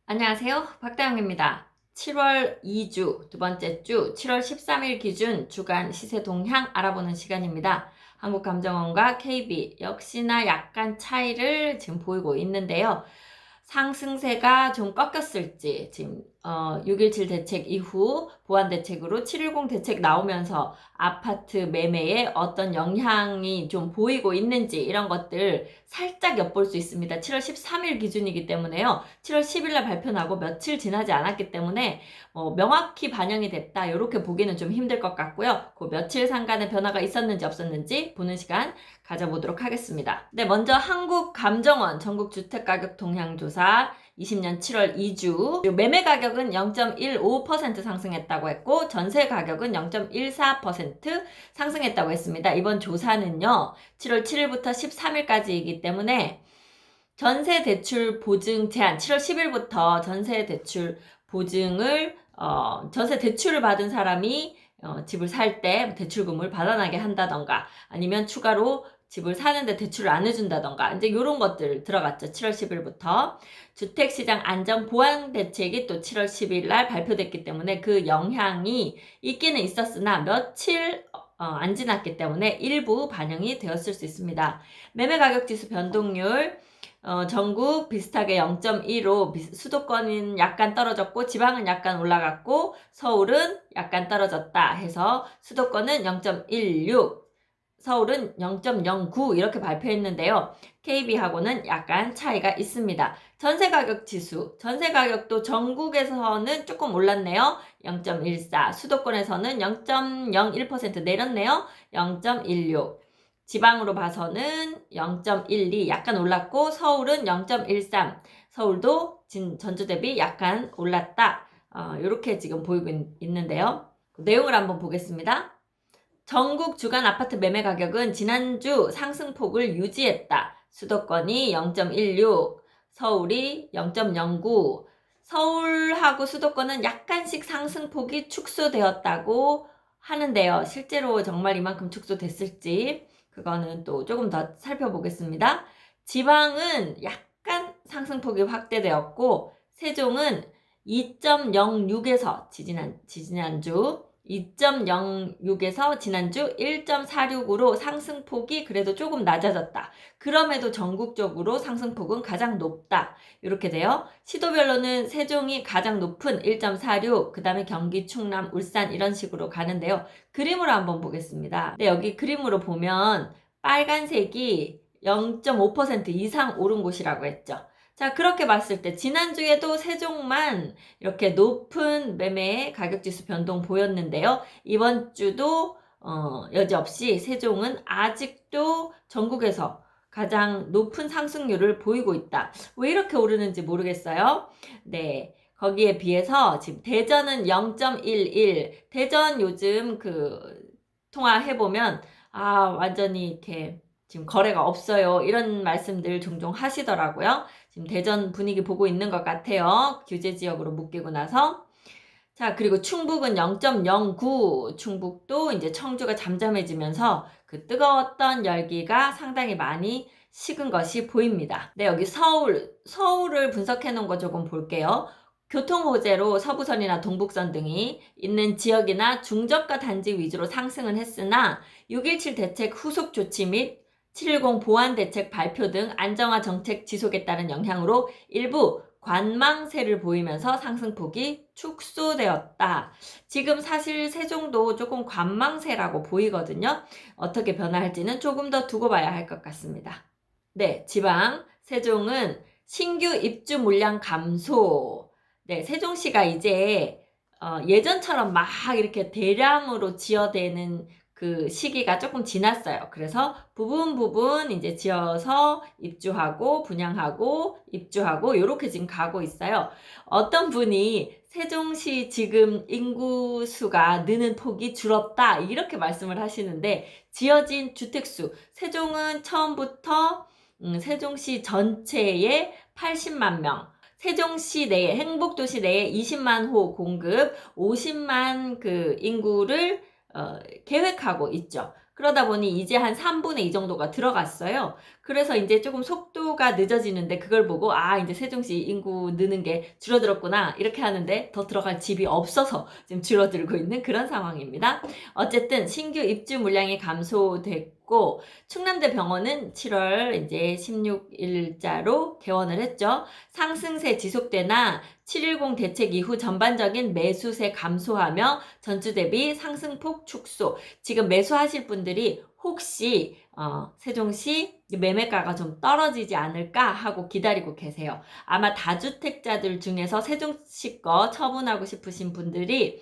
안녕하세요. 박다영입니다. 7월 2주 두 번째 주 7월 13일 기준 주간 시세 동향 알아보는 시간입니다. 한국감정원과 KB 역시나 약간 차이를 지금 보이고 있는데요. 상승세가 좀 꺾였을지 지금 6.17 대책 이후 보완 대책으로 7.10 대책 나오면서 아파트 매매에 어떤 영향이 좀 보이고 있는지 이런 것들 살짝 엿볼 수 있습니다. 7월 13일 기준이기 때문에요. 7월 10일 날 발표 나고 며칠 지나지 않았기 때문에 명확히 반영이 됐다 이렇게 보기는 좀 힘들 것 같고요. 그 며칠 상간의 변화가 있었는지 없었는지 보는 시간 가져보도록 하겠습니다. 네, 먼저 한국감정원 전국주택가격 동향조사 20년 7월 2주 매매 가격은 0.15% 상승했다고 했고 전세 가격은 0.14% 상승했다고 했습니다. 이번 조사는요 7월 7일부터 13일까지이기 때문에 전세 대출 보증 제한 7월 10일부터 전세 대출 보증을 전세 대출을 받은 사람이 집을 살 때 대출금을 받아나게 한다던가 아니면 추가로 집을 사는데 대출을 안 해준다던가 이제 이런 것들 들어갔죠. 7월 10일부터 주택시장 안정 보완 대책이 또 7월 10일 날 발표됐기 때문에 그 영향이 있기는 있었으나 며칠 안 지났기 때문에 일부 반영이 되었을 수 있습니다. 매매 가격 지수 변동률 전국 비슷하게 0.15 수도권은 약간 떨어졌고 지방은 약간 올라갔고 서울은 약간 떨어졌다 해서 수도권은 0.16 서울은 0.09 이렇게 발표했는데요. KB하고는 약간 차이가 있습니다. 전세가격 지수, 전세가격도 전국에서는 조금 올랐네요. 0.14, 수도권에서는 0.01% 내렸네요. 0.16. 지방으로 봐서는 0.12 약간 올랐고 서울은 0.13 서울도 전주 대비 약간 올랐다. 이렇게 지금 보이고 있는데요. 내용을 한번 보겠습니다. 전국 주간 아파트 매매 가격은 지난주 상승폭을 유지했다. 수도권이 0.16, 서울이 0.09, 서울하고 수도권은 약간씩 상승폭이 축소되었다고 하는데요. 실제로 정말 이만큼 축소됐을지 그거는 또 조금 더 살펴보겠습니다. 지방은 약간 상승폭이 확대되었고 세종은 2.06에서 지지난주 2.06에서 지난주 1.46으로 상승폭이 그래도 조금 낮아졌다. 그럼에도 전국적으로 상승폭은 가장 높다. 이렇게 돼요. 시도별로는 세종이 가장 높은 1.46, 그 다음에 경기, 충남, 울산 이런 식으로 가는데요. 그림으로 한번 보겠습니다. 네, 여기 그림으로 보면 빨간색이 0.5% 이상 오른 곳이라고 했죠. 자, 그렇게 봤을 때 지난주에도 세종만 이렇게 높은 매매 가격지수 변동 보였는데요. 이번 주도 여지없이 세종은 아직도 전국에서 가장 높은 상승률을 보이고 있다. 왜 이렇게 오르는지 모르겠어요. 네. 거기에 비해서 지금 대전은 0.11. 대전 요즘 통화해보면 완전히 이렇게 지금 거래가 없어요. 이런 말씀들 종종 하시더라고요. 지금 대전 분위기 보고 있는 것 같아요. 규제 지역으로 묶이고 나서. 자, 그리고 충북은 0.09. 충북도 이제 청주가 잠잠해지면서 그 뜨거웠던 열기가 상당히 많이 식은 것이 보입니다. 네, 여기 서울을 분석해 놓은 거 조금 볼게요. 교통 호재로 서부선이나 동북선 등이 있는 지역이나 중저가 단지 위주로 상승은 했으나 6.17 대책 후속 조치 및 7.10 보완 대책 발표 등 안정화 정책 지속에 따른 영향으로 일부 관망세를 보이면서 상승폭이 축소되었다. 지금 사실 세종도 조금 관망세라고 보이거든요. 어떻게 변화할지는 조금 더 두고 봐야 할 것 같습니다. 네, 지방 세종은 신규 입주 물량 감소. 네, 세종시가 이제 예전처럼 막 이렇게 대량으로 지어대는 그 시기가 조금 지났어요. 그래서 부분 이제 지어서 입주하고 분양하고 입주하고 이렇게 지금 가고 있어요. 어떤 분이 세종시 지금 인구수가 느는 폭이 줄었다 이렇게 말씀을 하시는데 지어진 주택수 세종은 처음부터 세종시 전체의 80만 명 세종시 내에 행복도시 내에 20만 호 공급 50만 그 인구를 계획하고 있죠. 그러다 보니 이제 한 3분의 2 정도가 들어갔어요. 그래서 이제 조금 속도가 늦어지는데 그걸 보고 아, 이제 세종시 인구 느는 게 줄어들었구나. 이렇게 하는데 더 들어갈 집이 없어서 지금 줄어들고 있는 그런 상황입니다. 어쨌든 신규 입주 물량이 감소됐고 충남대 병원은 7월 이제 16일자로 개원을 했죠. 상승세 지속되나 7.10 대책 이후 전반적인 매수세 감소하며 전주 대비 상승폭 축소. 지금 매수하실 분들이 혹시 세종시 매매가가 좀 떨어지지 않을까 하고 기다리고 계세요. 아마 다주택자들 중에서 세종시 거 처분하고 싶으신 분들이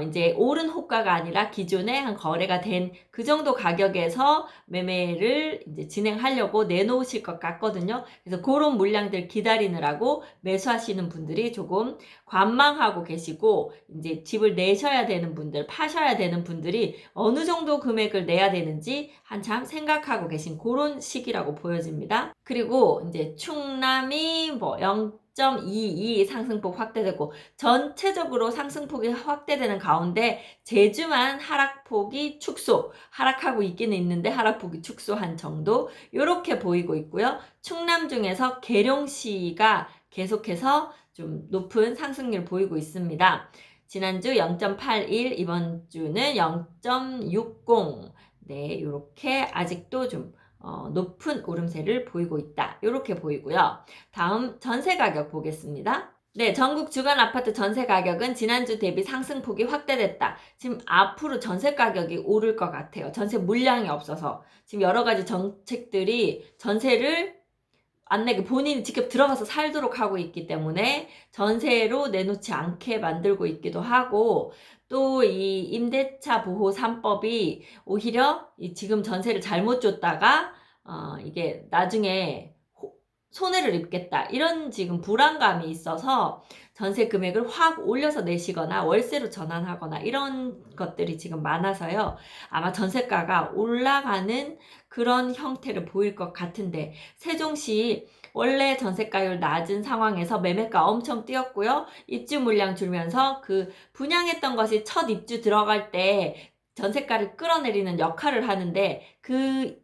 이제 오른 호가가 아니라 기존에 한 거래가 된 그 정도 가격에서 매매를 이제 진행하려고 내놓으실 것 같거든요. 그래서 그런 물량들 기다리느라고 매수하시는 분들이 조금 관망하고 계시고, 이제 집을 내셔야 되는 분들, 파셔야 되는 분들이 어느 정도 금액을 내야 되는지 한참 생각하고 계신 그런 시기라고 보여집니다. 그리고 이제 충남이 뭐 0.22 상승폭 확대되고 전체적으로 상승폭이 확대되는 가운데 제주만 하락폭이 하락하고 있기는 있는데 하락폭이 축소한 정도 이렇게 보이고 있고요. 충남 중에서 계룡시가 계속해서 좀 높은 상승률 보이고 있습니다. 지난주 0.81, 이번 주는 0.60. 네, 이렇게 아직도 좀 높은 오름세를 보이고 있다. 이렇게 보이고요. 다음 전세 가격 보겠습니다. 네, 전국 주간 아파트 전세 가격은 지난주 대비 상승폭이 확대됐다. 지금 앞으로 전세 가격이 오를 것 같아요. 전세 물량이 없어서. 지금 여러 가지 정책들이 전세를 안 내게 본인이 직접 들어가서 살도록 하고 있기 때문에 전세로 내놓지 않게 만들고 있기도 하고, 또 이 임대차 보호 3법이 오히려 지금 전세를 잘못 줬다가 이게 나중에 손해를 입겠다 이런 지금 불안감이 있어서 전세 금액을 확 올려서 내시거나 월세로 전환하거나 이런 것들이 지금 많아서요. 아마 전세가가 올라가는 그런 형태를 보일 것 같은데, 세종시 원래 전세가율 낮은 상황에서 매매가 엄청 뛰었고요. 입주 물량 줄면서 그 분양했던 것이 첫 입주 들어갈 때 전세가를 끌어내리는 역할을 하는데 그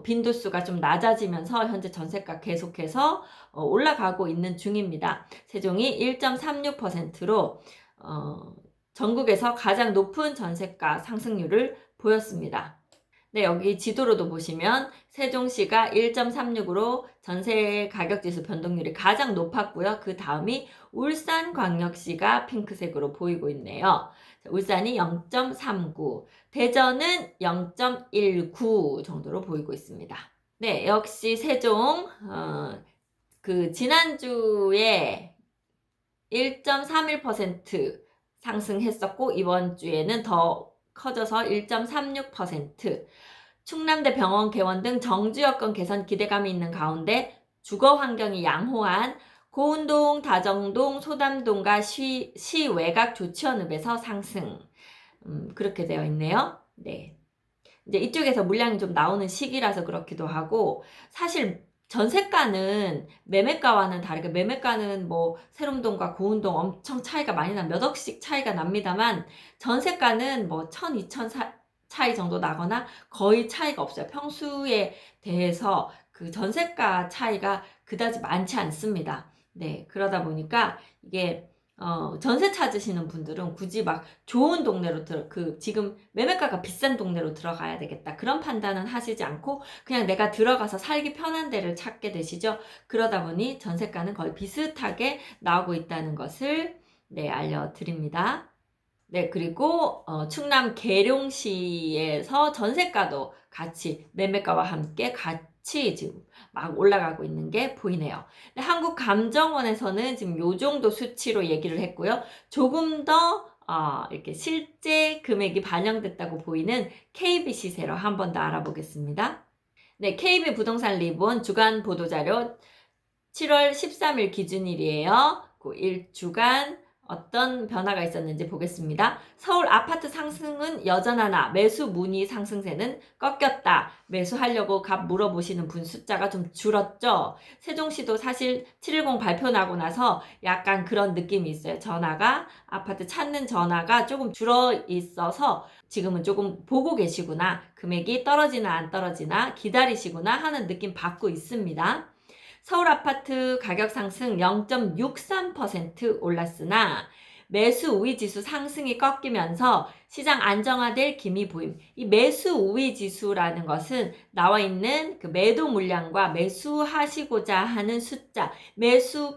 빈도수가 좀 낮아지면서 현재 전세가 계속해서 올라가고 있는 중입니다. 세종이 1.36%로 전국에서 가장 높은 전세가 상승률을 보였습니다. 네, 여기 지도로도 보시면 세종시가 1.36으로 전세 가격지수 변동률이 가장 높았고요. 그 다음이 울산광역시가 핑크색으로 보이고 있네요. 울산이 0.39, 대전은 0.19 정도로 보이고 있습니다. 네, 역시 세종 그 지난주에 1.31% 상승했었고 이번 주에는 더 커져서 1.36%. 충남대 병원 개원 등 정주 여건 개선 기대감이 있는 가운데 주거 환경이 양호한 고운동, 다정동, 소담동과 시 외곽 조치원읍에서 상승. 그렇게 되어 있네요. 네. 이제 이쪽에서 물량이 좀 나오는 시기라서 그렇기도 하고, 사실 전세가는 매매가와는 다르게 매매가는 뭐 세롬동과 고운동 엄청 차이가 많이 몇 억씩 차이가 납니다만 전세가는 뭐 1,000, 2,000 차이 정도 나거나 거의 차이가 없어요. 평수에 대해서 그 전세가 차이가 그다지 많지 않습니다. 네, 그러다 보니까 이게 전세 찾으시는 분들은 굳이 막 좋은 동네로 지금 매매가가 비싼 동네로 들어가야 되겠다 그런 판단은 하시지 않고 그냥 내가 들어가서 살기 편한 데를 찾게 되시죠. 그러다 보니 전세가는 거의 비슷하게 나오고 있다는 것을 네, 알려드립니다. 네, 그리고 충남 계룡시에서 전세가도 같이 매매가와 함께 같이 지금 막 올라가고 있는 게 보이네요. 한국감정원에서는 지금 요 정도 수치로 얘기를 했고요. 조금 더 이렇게 실제 금액이 반영됐다고 보이는 KB 시세로 한 번 더 알아보겠습니다. 네, KB 부동산 리본 주간 보도자료 7월 13일 기준일이에요. 그 1주간 어떤 변화가 있었는지 보겠습니다. 서울 아파트 상승은 여전하나 매수 문의 상승세는 꺾였다. 매수하려고 값 물어보시는 분 숫자가 좀 줄었죠. 세종시도 사실 710 발표 나고 나서 약간 그런 느낌이 있어요. 아파트 찾는 전화가 조금 줄어 있어서 지금은 조금 보고 계시구나. 금액이 떨어지나 안 떨어지나 기다리시구나 하는 느낌 받고 있습니다. 서울 아파트 가격 상승 0.63% 올랐으나 매수 우위 지수 상승이 꺾이면서 시장 안정화될 기미 보임. 이 매수 우위 지수라는 것은 나와 있는 그 매도 물량과 매수하시고자 하는 숫자, 매수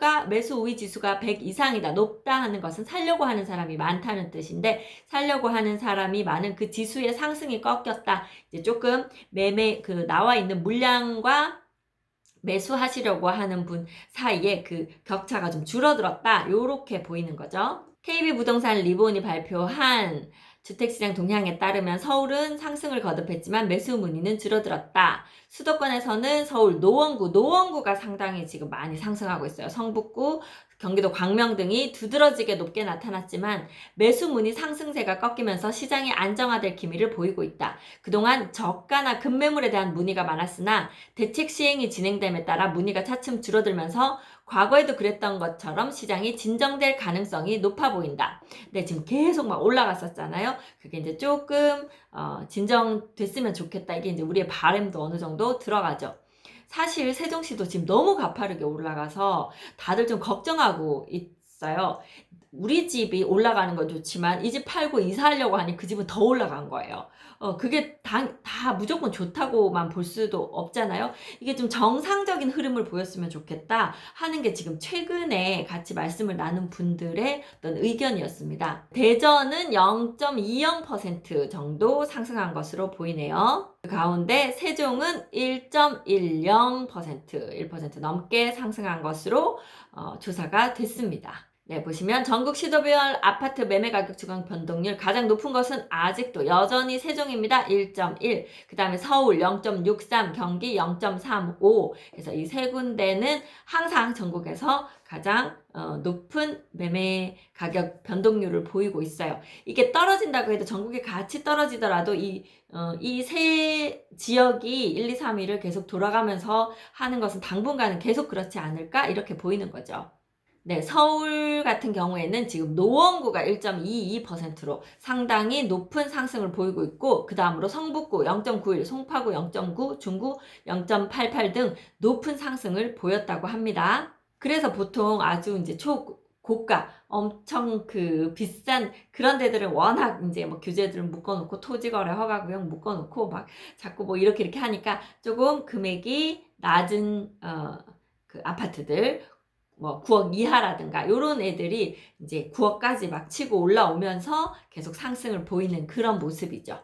우위 지수가 100 이상이다, 높다 하는 것은 살려고 하는 사람이 많다는 뜻인데, 살려고 하는 사람이 많은 그 지수의 상승이 꺾였다. 이제 조금 나와 있는 물량과 매수하시려고 하는 분 사이에 그 격차가 좀 줄어들었다. 요렇게 보이는 거죠. KB부동산 리본이 발표한 주택시장 동향에 따르면 서울은 상승을 거듭했지만 매수 문의는 줄어들었다. 수도권에서는 서울 노원구가 상당히 지금 많이 상승하고 있어요. 성북구, 경기도 광명 등이 두드러지게 높게 나타났지만 매수 문의 상승세가 꺾이면서 시장이 안정화될 기미를 보이고 있다. 그동안 저가나 급매물에 대한 문의가 많았으나 대책 시행이 진행됨에 따라 문의가 차츰 줄어들면서 과거에도 그랬던 것처럼 시장이 진정될 가능성이 높아 보인다. 네, 지금 계속 막 올라갔었잖아요. 그게 이제 조금 진정됐으면 좋겠다. 이게 이제 우리의 바람도 어느 정도 들어가죠. 사실 세종시도 지금 너무 가파르게 올라가서 다들 좀 걱정하고 있어요. 우리 집이 올라가는 건 좋지만 이 집 팔고 이사하려고 하니 그 집은 더 올라간 거예요. 그게 다 무조건 좋다고만 볼 수도 없잖아요. 이게 좀 정상적인 흐름을 보였으면 좋겠다 하는 게 지금 최근에 같이 말씀을 나눈 분들의 어떤 의견이었습니다. 대전은 0.20% 정도 상승한 것으로 보이네요. 그 가운데 세종은 1.10% 넘게 상승한 것으로 조사가 됐습니다. 네, 보시면 전국 시도별 아파트 매매 가격 주간 변동률 가장 높은 것은 아직도 여전히 세종입니다. 1.1. 그 다음에 서울 0.63, 경기 0.35. 그래서 이 세 군데는 항상 전국에서 가장 높은 매매 가격 변동률을 보이고 있어요. 이게 떨어진다고 해도 전국이 같이 떨어지더라도 이 세 지역이 1, 2, 3, 1을 계속 돌아가면서 하는 것은 당분간은 계속 그렇지 않을까 이렇게 보이는 거죠. 네, 서울 같은 경우에는 지금 노원구가 1.22%로 상당히 높은 상승을 보이고 있고, 그 다음으로 성북구 0.91, 송파구 0.9, 중구 0.88 등 높은 상승을 보였다고 합니다. 그래서 보통 아주 이제 고가, 엄청 그 비싼 그런 데들은 워낙 이제 뭐 규제들을 묶어놓고 토지거래 허가구역 묶어놓고 막 자꾸 뭐 이렇게 하니까 조금 금액이 낮은 그 아파트들, 뭐 9억 이하라든가 요런 애들이 이제 9억까지 막 치고 올라오면서 계속 상승을 보이는 그런 모습이죠.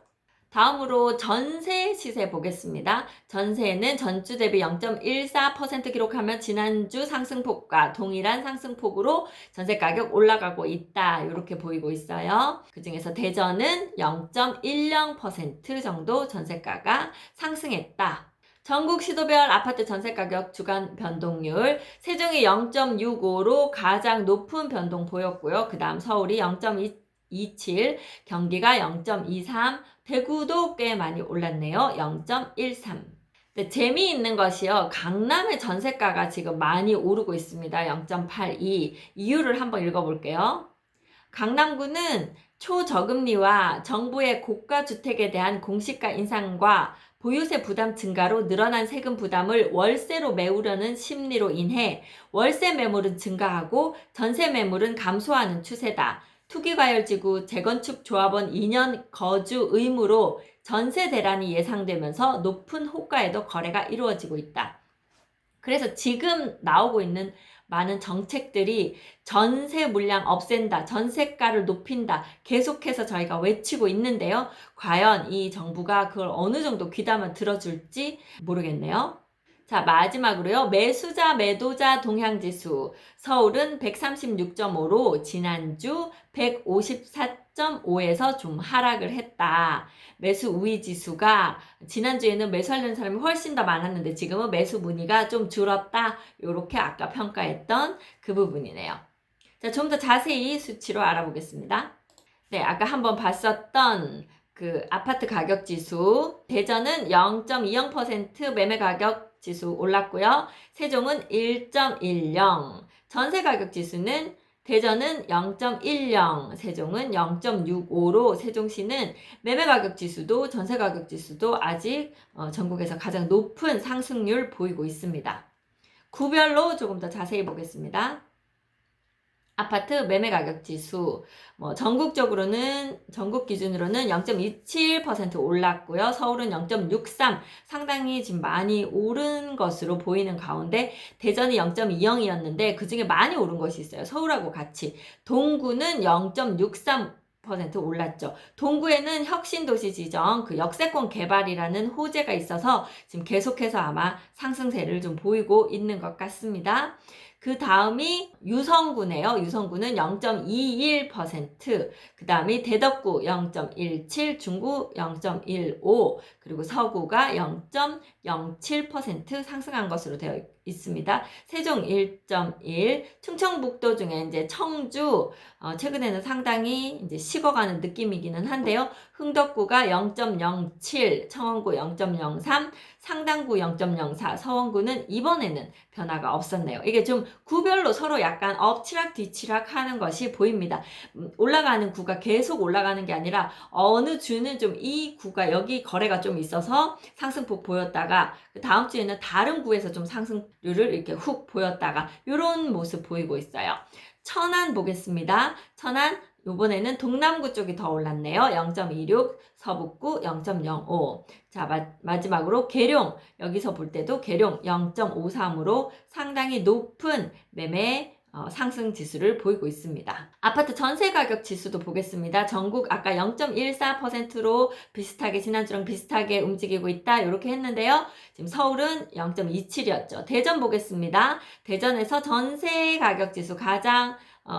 다음으로 전세 시세 보겠습니다. 전세는 전주 대비 0.14% 기록하며 지난주 상승폭과 동일한 상승폭으로 전세 가격 올라가고 있다. 이렇게 보이고 있어요. 그중에서 대전은 0.10% 정도 전세가가 상승했다. 전국 시도별 아파트 전세가격 주간 변동률, 세종이 0.65로 가장 높은 변동 보였고요. 그 다음 서울이 0.27, 경기가 0.23, 대구도 꽤 많이 올랐네요. 0.13. 네, 재미있는 것이요. 강남의 전세가가 지금 많이 오르고 있습니다. 0.82. 이유를 한번 읽어볼게요. 강남구는 초저금리와 정부의 고가주택에 대한 공시가 인상과 보유세 부담 증가로 늘어난 세금 부담을 월세로 메우려는 심리로 인해 월세 매물은 증가하고 전세 매물은 감소하는 추세다. 투기과열지구 재건축 조합원 2년 거주 의무로 전세 대란이 예상되면서 높은 호가에도 거래가 이루어지고 있다. 그래서 지금 나오고 있는 많은 정책들이 전세 물량 없앤다, 전세가를 높인다, 계속해서 저희가 외치고 있는데요. 과연 이 정부가 그걸 어느 정도 귀담아 들어줄지 모르겠네요. 자, 마지막으로요. 매수자, 매도자 동향지수. 서울은 136.5로 지난주 154.5에서 좀 하락을 했다. 매수 우위 지수가 지난주에는 매수하려는 사람이 훨씬 더 많았는데 지금은 매수 문의가 좀 줄었다. 요렇게 아까 평가했던 그 부분이네요. 자, 자, 좀 더 자세히 수치로 알아보겠습니다. 네, 아까 한번 봤었던 그 아파트 가격 지수, 대전은 0.20% 매매 가격 지수 올랐고요. 세종은 1.10, 전세 가격 지수는 대전은 0.10, 세종은 0.65로 세종시는 매매 가격 지수도 전세 가격 지수도 아직 전국에서 가장 높은 상승률 보이고 있습니다. 구별로 조금 더 자세히 보겠습니다. 아파트 매매 가격 지수, 전국적으로는, 전국 기준으로는 0.27% 올랐고요. 서울은 0.63, 상당히 지금 많이 오른 것으로 보이는 가운데, 대전이 0.20이었는데, 그 중에 많이 오른 것이 있어요. 서울하고 같이. 동구는 0.63% 올랐죠. 동구에는 혁신도시 지정, 그 역세권 개발이라는 호재가 있어서 지금 계속해서 아마 상승세를 좀 보이고 있는 것 같습니다. 그 다음이 유성구네요. 유성구는 0.21%, 그 다음이 대덕구 0.17, 중구 0.15, 그리고 서구가 0.07% 상승한 것으로 되어 있습니다. 세종 1.1, 충청북도 중에 이제 청주, 최근에는 상당히 이제 식어가는 느낌이기는 한데요. 흥덕구가 0.07, 청원구 0.03, 상당구 0.04, 서원구는 이번에는 변화가 없었네요. 이게 좀 구별로 서로 약간 엎치락 뒤치락 하는 것이 보입니다. 올라가는 구가 계속 올라가는 게 아니라 어느 주는 좀 이 구가 여기 거래가 좀 있어서 상승폭 보였다가 그 다음 주에는 다른 구에서 좀 상승률을 이렇게 훅 보였다가 이런 모습 보이고 있어요. 천안 보겠습니다. 천안 이번에는 동남구 쪽이 더 올랐네요. 0.26, 서북구 0.05. 자, 마지막으로 계룡. 여기서 볼 때도 계룡 0.53으로 상당히 높은 매매 상승 지수를 보이고 있습니다. 아파트 전세 가격 지수도 보겠습니다. 전국 아까 0.14%로 비슷하게 지난주랑 비슷하게 움직이고 있다 이렇게 했는데요. 지금 서울은 0.27이었죠. 대전 보겠습니다. 대전에서 전세 가격 지수 가장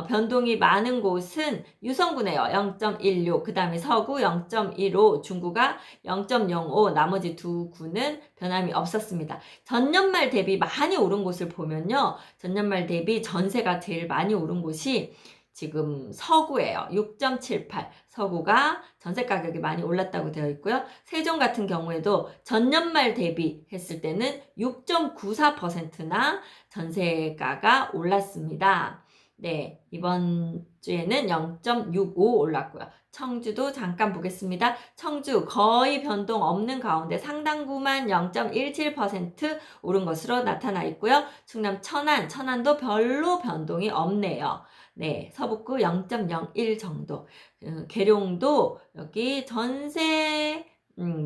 변동이 많은 곳은 유성구네요. 0.16, 그 다음에 서구 0.15, 중구가 0.05, 나머지 두 구는 변함이 없었습니다. 전년말 대비 많이 오른 곳을 보면요. 전년말 대비 전세가 제일 많이 오른 곳이 지금 서구예요. 6.78. 서구가 전세 가격이 많이 올랐다고 되어 있고요. 세종 같은 경우에도 전년말 대비 했을 때는 6.94%나 전세가가 올랐습니다. 네, 이번 주에는 0.65 올랐고요. 청주도 잠깐 보겠습니다. 청주 거의 변동 없는 가운데 상당구만 0.17% 오른 것으로 나타나 있고요. 충남 천안도 별로 변동이 없네요. 네, 서북구 0.01 정도. 계룡도 여기 전세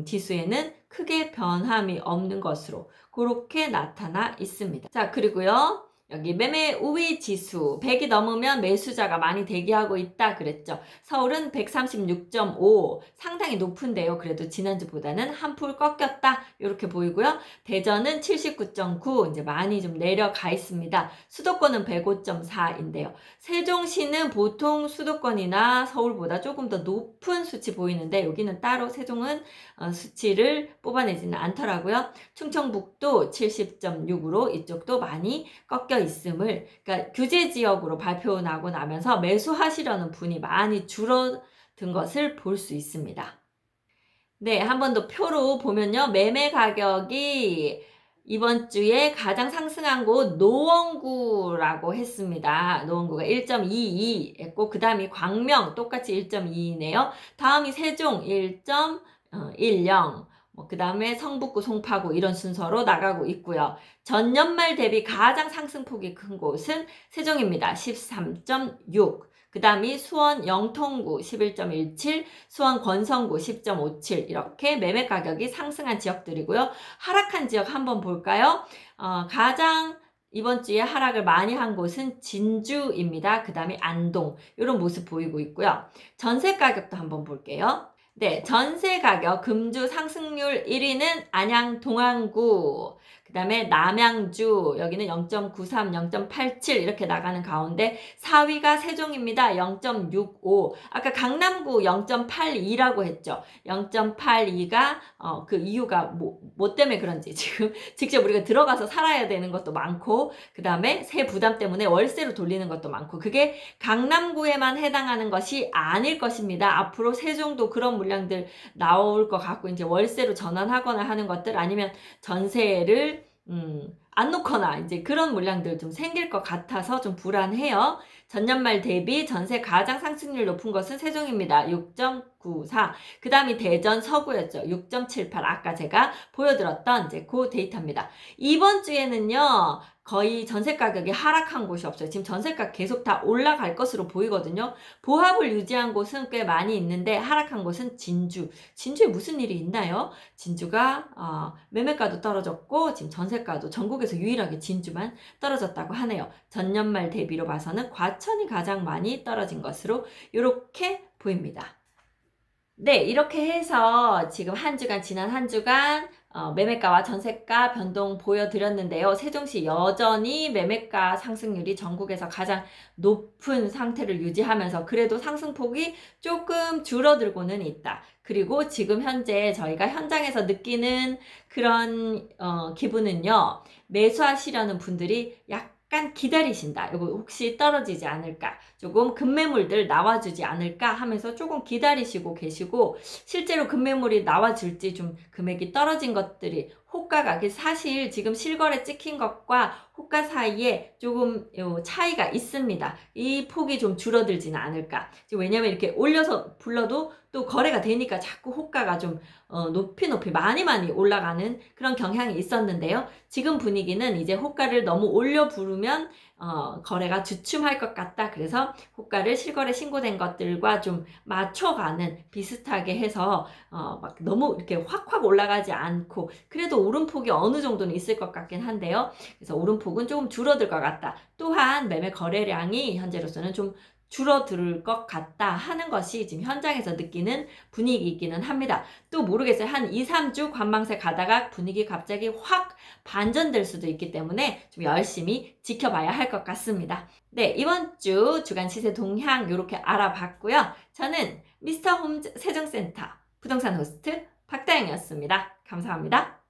지수에는 크게 변함이 없는 것으로 그렇게 나타나 있습니다. 자, 그리고요. 여기 매매 우위 지수 100이 넘으면 매수자가 많이 대기하고 있다 그랬죠. 서울은 136.5 상당히 높은데요. 그래도 지난주보다는 한풀 꺾였다 이렇게 보이고요. 대전은 79.9 이제 많이 좀 내려가 있습니다. 수도권은 105.4인데요. 세종시는 보통 수도권이나 서울보다 조금 더 높은 수치 보이는데 여기는 따로 세종은 수치를 뽑아내지는 않더라고요. 충청북도 70.6으로 이쪽도 많이 꺾여 있음을, 그러니까 규제 지역으로 발표 나고 나면서 매수하시려는 분이 많이 줄어든 것을 볼 수 있습니다. 네, 한 번 더 표로 보면요. 매매 가격이 이번 주에 가장 상승한 곳 노원구라고 했습니다. 노원구가 1.22 했고 그 다음이 광명 똑같이 1.2네요. 다음이 세종 1.10 그 다음에 성북구, 송파구 이런 순서로 나가고 있고요. 전년말 대비 가장 상승폭이 큰 곳은 세종입니다. 13.6. 그 다음이 수원 영통구 11.17, 수원 권성구 10.57 이렇게 매매 가격이 상승한 지역들이고요. 하락한 지역 한번 볼까요? 가장 이번 주에 하락을 많이 한 곳은 진주입니다. 그 다음에 안동 이런 모습 보이고 있고요. 전세 가격도 한번 볼게요. 네, 전세 가격 금주 상승률 1위는 안양 동안구, 그 그 다음에 남양주 여기는 0.93, 0.87 이렇게 나가는 가운데 4위가 세종입니다. 0.65. 아까 강남구 0.82라고 했죠. 0.82가 그 이유가 뭐 때문에 그런지 지금 직접 우리가 들어가서 살아야 되는 것도 많고 그 다음에 세 부담 때문에 월세로 돌리는 것도 많고 그게 강남구에만 해당하는 것이 아닐 것입니다. 앞으로 세종도 그런 물량들 나올 것 같고 이제 월세로 전환하거나 하는 것들 아니면 전세를 안 놓거나 이제 그런 물량들 좀 생길 것 같아서 좀 불안해요. 전년말 대비 전세 가장 상승률 높은 것은 세종입니다. 6.94. 그 다음이 대전 서구였죠. 6.78. 아까 제가 보여드렸던 이제 그 데이터입니다. 이번 주에는요. 거의 전세 가격이 하락한 곳이 없어요. 지금 전세가 계속 다 올라갈 것으로 보이거든요. 보합을 유지한 곳은 꽤 많이 있는데 하락한 곳은 진주. 진주에 무슨 일이 있나요? 진주가 매매가도 떨어졌고 지금 전세가도 전국에서 유일하게 진주만 떨어졌다고 하네요. 전년말 대비로 봐서는 과천이 가장 많이 떨어진 것으로 이렇게 보입니다. 네, 이렇게 해서 지금 지난 한 주간 매매가와 전세가 변동 보여드렸는데요. 세종시 여전히 매매가 상승률이 전국에서 가장 높은 상태를 유지하면서 그래도 상승폭이 조금 줄어들고는 있다. 그리고 지금 현재 저희가 현장에서 느끼는 그런 기분은요. 매수하시려는 분들이 약간 기다리신다. 이거 혹시 떨어지지 않을까? 조금 급매물들 나와주지 않을까 하면서 조금 기다리시고 계시고 실제로 급매물이 나와줄지 좀 금액이 떨어진 것들이 호가가 사실 지금 실거래 찍힌 것과 호가 사이에 조금 차이가 있습니다. 이 폭이 좀 줄어들지는 않을까. 왜냐면 이렇게 올려서 불러도 또 거래가 되니까 자꾸 호가가 좀 높이 많이 올라가는 그런 경향이 있었는데요. 지금 분위기는 이제 호가를 너무 올려 부르면 거래가 주춤할 것 같다. 그래서 호가를 실거래 신고된 것들과 좀 맞춰가는 비슷하게 해서 막 너무 이렇게 확 올라가지 않고 그래도 오름폭이 어느 정도는 있을 것 같긴 한데요. 그래서 오름폭은 조금 줄어들 것 같다. 또한 매매 거래량이 현재로서는 좀 줄어들 것 같다 하는 것이 지금 현장에서 느끼는 분위기이기는 합니다. 또 모르겠어요. 한 2, 3주 관망세 가다가 분위기 갑자기 확 반전될 수도 있기 때문에 좀 열심히 지켜봐야 할 것 같습니다. 네, 이번 주 주간 시세 동향 이렇게 알아봤고요. 저는 미스터 홈즈 세종센터 부동산 호스트 박다영이었습니다. 감사합니다.